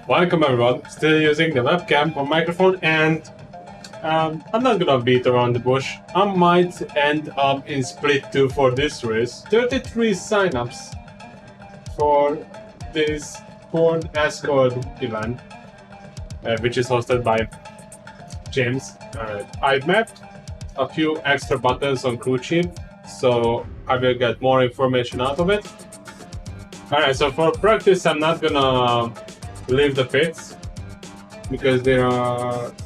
Welcome everyone, still using the webcam or microphone, and I'm not gonna beat around the bush. I might end up in split 2 for this race. 33 signups for this Ford Escort event, which is hosted by James. I've mapped a few extra buttons on crew chief, so I will get more information out of it. Alright, so for practice I'm not gonna leave the pits because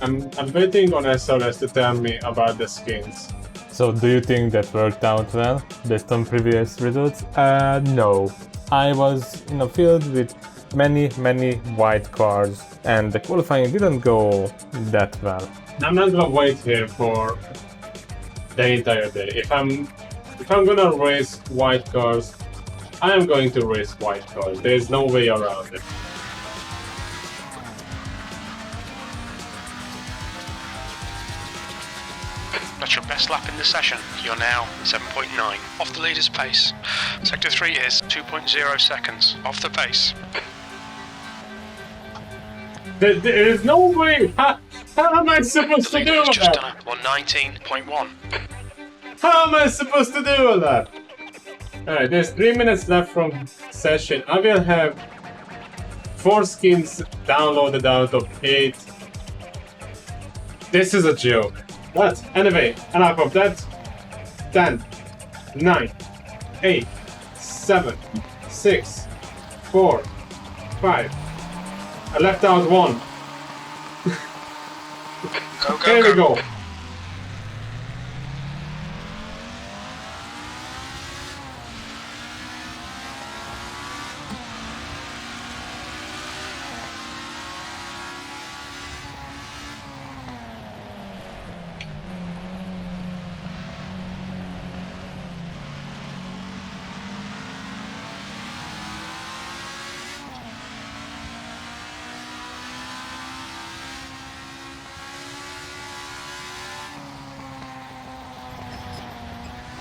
I'm waiting on SRS to tell me about the skins. So do you think that worked out well based on previous results? No. I was in a field with many white cars and the qualifying didn't go that well. I'm not gonna wait here for the entire day. If I'm gonna race white cars, I am going to race white cars. There's no way around it. That's your best lap in the session. You're now 7.9 off the leader's pace. Sector 3 is 2.0 seconds off the pace. There is no way! How am I supposed to do Just that? done a 119.1. How am I supposed to do that? Alright, there's 3 minutes left from session. I will have 4 skins downloaded out of 8. This is a joke. But anyway, enough of that. 10, 9, 8, 7, 6, 4, 5. I left out 1. Here we go.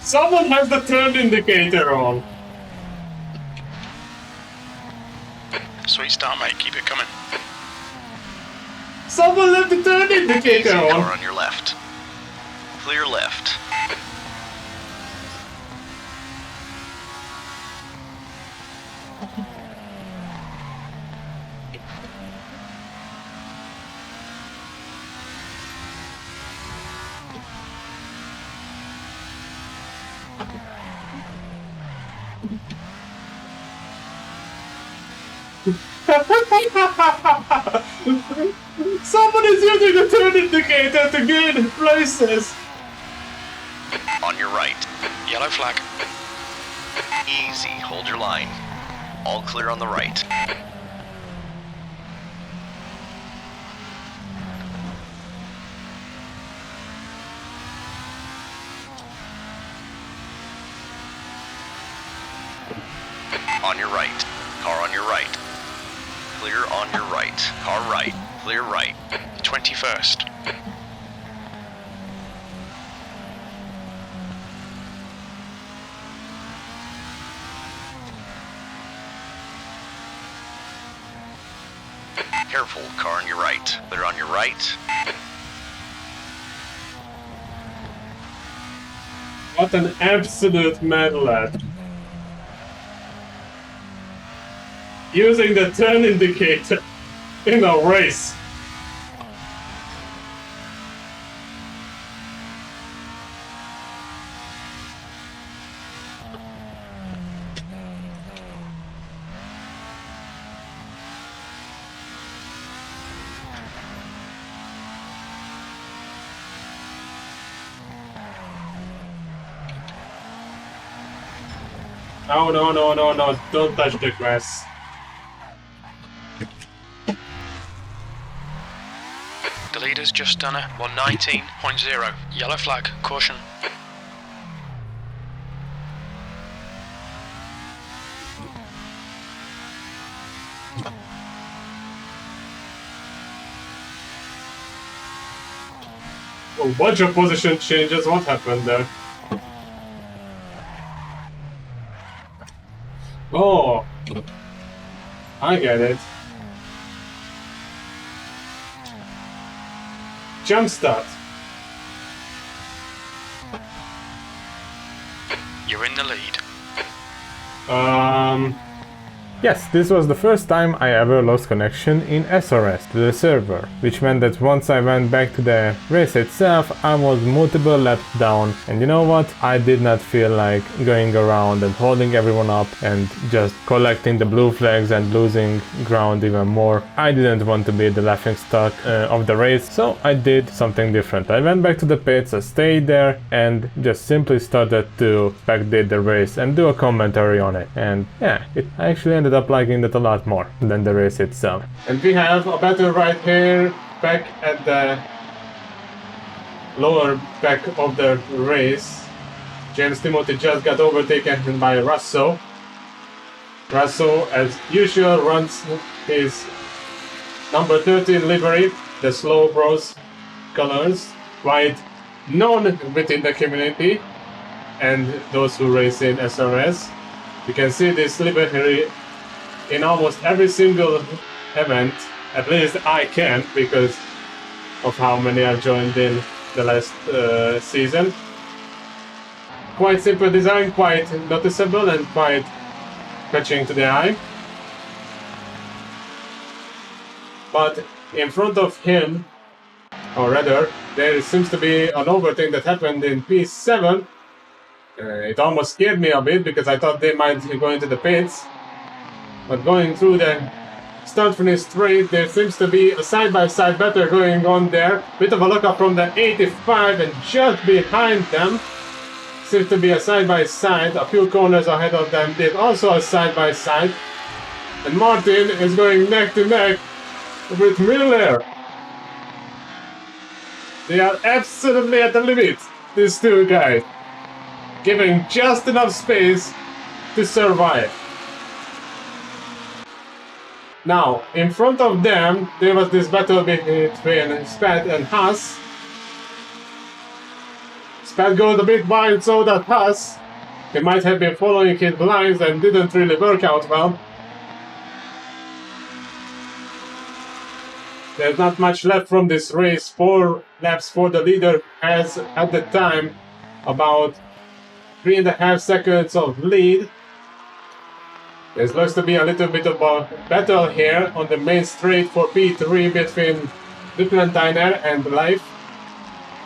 Someone has the turn indicator on. Sweet start, mate. Keep it coming. Someone left the turn indicator Car on. on your left. Clear left. Someone is using the turn indicator to gain places. On your right. Yellow flag. Easy, hold your line. All clear on the right. On your right. Car on your right. Clear on your right. Car right. Clear right. 21st. Careful, car on your right. Clear on your right. What an absolute mad lad. Using the turn indicator in a race. Oh, no, don't touch the grass. The leader's just done a 119.0. Yellow flag. Caution. A bunch of position changes. What happened there? Oh, I get it. jump start. You're in the lead. Yes, this was the first time I ever lost connection in SRS to the server, which meant that once I went back to the race itself, I was multiple laps down, and you know what? I did not feel like going around and holding everyone up and just collecting the blue flags and losing ground even more. I didn't want to be the laughingstock of the race, so I did something different. I went back to the pits, I stayed there, and just simply started to spectate the race and do a commentary on it. And yeah, I actually ended up liking that a lot more than the race itself. And we have a battle right here, back at the lower back of the race. James Timothy just got overtaken by Russo. Russo, as usual, runs his number 13 livery, the Slow Bros colors, quite known within the community and those who race in SRS. You can see this livery in almost every single event, at least I can, because of how many I've joined in the last season. Quite simple design, quite noticeable and quite catching to the eye. But in front of him, or rather, there seems to be an overthink that happened in P7. It almost scared me a bit because I thought they might go into the pits. But going through the start-finish straight, there seems to be a side-by-side battle going on there. Bit of a lookup from the 85, and just behind them seems to be a side-by-side. A few corners ahead of them, there's also a side-by-side. And Martin is going neck to neck with Miller. They are absolutely at the limit, these two guys, giving just enough space to survive. Now, in front of them, there was this battle between Spad and Haas. Spad goes a bit wide, so that Haas, he might have been following his blinds and didn't really work out well. There's not much left from this race. 4 laps for the leader has, at the time, about 3.5 seconds of lead. There looks to be a little bit of a battle here on the main straight for P3 between Duplantiner and Life.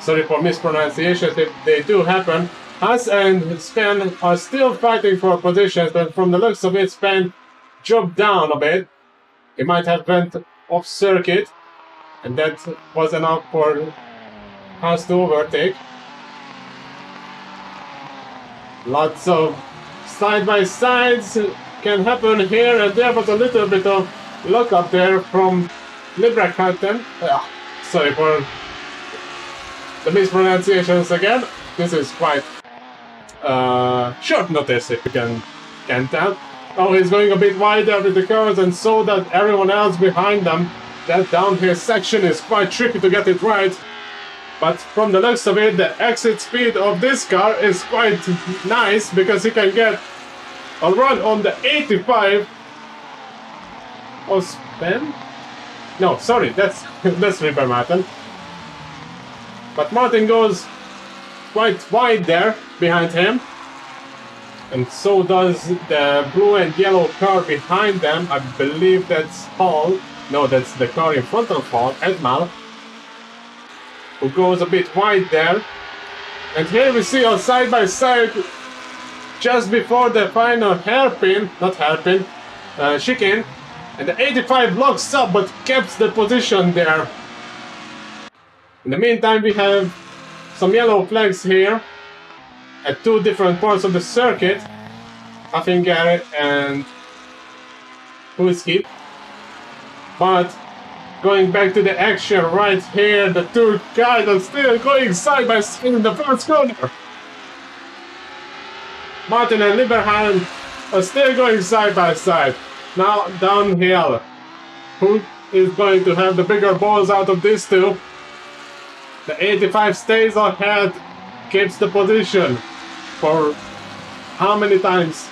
Sorry for mispronunciations if they do happen. Haas and Span are still fighting for positions, but from the looks of it, Span dropped down a bit. He might have went off circuit, and that was enough for Haas to overtake. Lots of side-by-sides can happen here and there, but a little bit of luck up there from Librakarten. Sorry for the mispronunciations again. This is quite short notice, if you can tell. Oh, he's going a bit wider with the cars, and so that everyone else behind them. That downhill section is quite tricky to get it right. But from the looks of it, the exit speed of this car is quite nice, because he can get a run on the 85 of Spen. No, sorry, that's Ripper Martin. But Martin goes quite wide there behind him. And so does the blue and yellow car behind them. I believe that's Hall. No, that's the car in front of Hall, Edmal, who goes a bit wide there. And here we see a side-by-side just before the final hairpin, not hairpin, chicane. And the 85 locks up but keeps the position there. In the meantime, we have some yellow flags here at 2 different parts of the circuit. Haffinger and Huski. But going back to the action right here, the 2 guys are still going side by side in the first corner. Martin and Liberhan are still going side by side. Now downhill. Who is going to have the bigger balls out of these 2? The 85 stays ahead, keeps the position for how many times?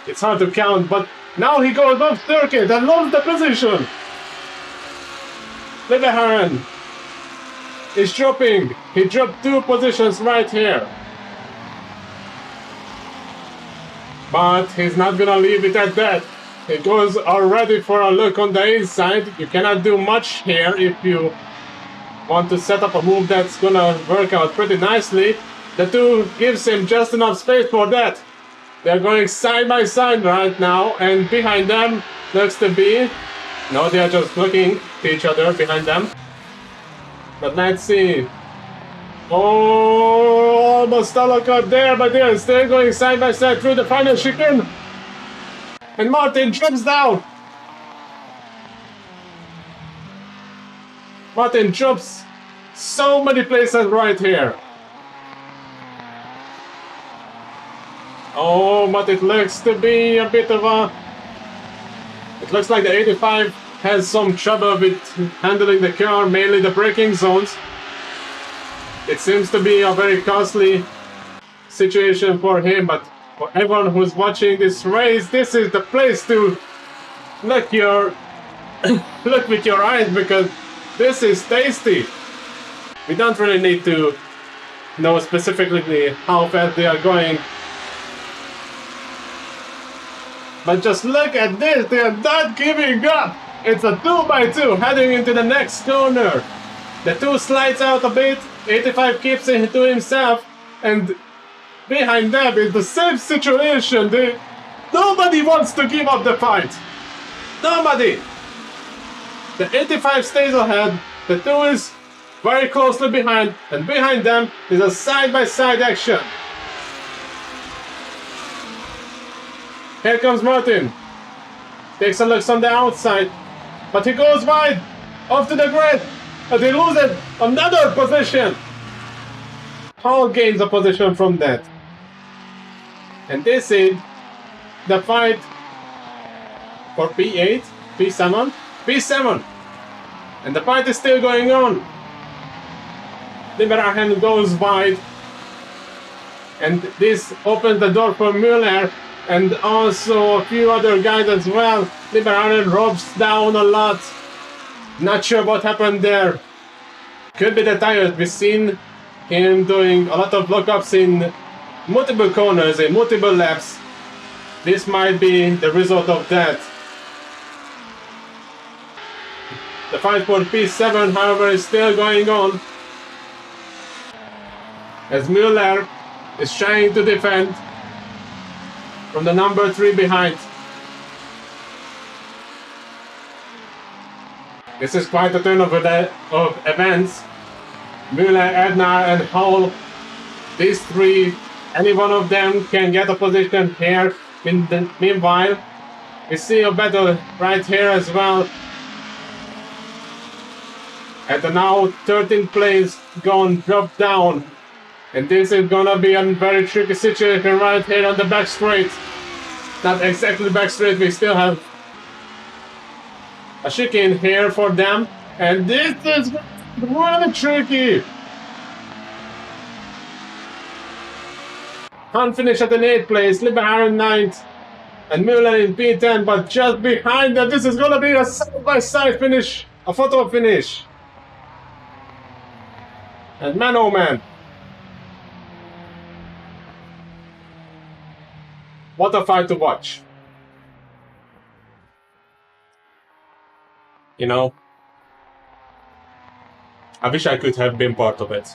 It's hard to count, but now he goes off circuit and lost the position. Liberhan is dropping. He dropped 2 positions right here. But he's not gonna leave it at that. He goes already for a look on the inside. You cannot do much here if you want to set up a move that's gonna work out pretty nicely. The 2 gives him just enough space for that. They're going side by side right now, and behind them looks to be... No, they're just looking to each other behind them. But let's see. Oh, almost a look out there, but they're still going side by side through the final chicane. And Martin drops down. Martin drops so many places right here. Oh, but it looks to be a bit of a... It looks like the 85 has some trouble with handling the car, mainly the braking zones. It seems to be a very costly situation for him, but for everyone who's watching this race, this is the place to look look with your eyes, because this is tasty. We don't really need to know specifically how fast they are going, but just look at this, they are not giving up. It's a 2x2 heading into the next corner. The 2 slides out a bit, 85 keeps it to himself, and behind them is the same situation. Nobody wants to give up the fight. Nobody. The 85 stays ahead, the 2 is very closely behind, and behind them is a side-by-side action. Here comes Martin. Takes a look on the outside, but he goes wide, off to the grid, and he loses another position. Hall gains a position from that. And this is the fight for P8, P7, P7. And the fight is still going on. Liberahan goes wide, and this opens the door for Müller, and also a few other guys as well. Liberahan drops down a lot. Not sure what happened there. Could be the tires. We've seen him doing a lot of lookups in multiple corners, in multiple laps. This might be the result of that. The fight for P7, however, is still going on, as Müller is trying to defend from the number 3 behind. This is quite a turn of events. Müller, Edna, and Hall, these 3, any one of them can get a position here. Meanwhile, we see a battle right here as well. And the now 13th place gone drop down. And this is gonna be a very tricky situation right here on the back straight. Not exactly back straight, we still have a chicane here for them. And this is really tricky. Han finished at an 8th place, Liberahan 9th, and Müller in P10, but just behind them, this is gonna be a side-by-side finish, a photo finish. And man, oh man. What a fight to watch. You know, I wish I could have been part of it.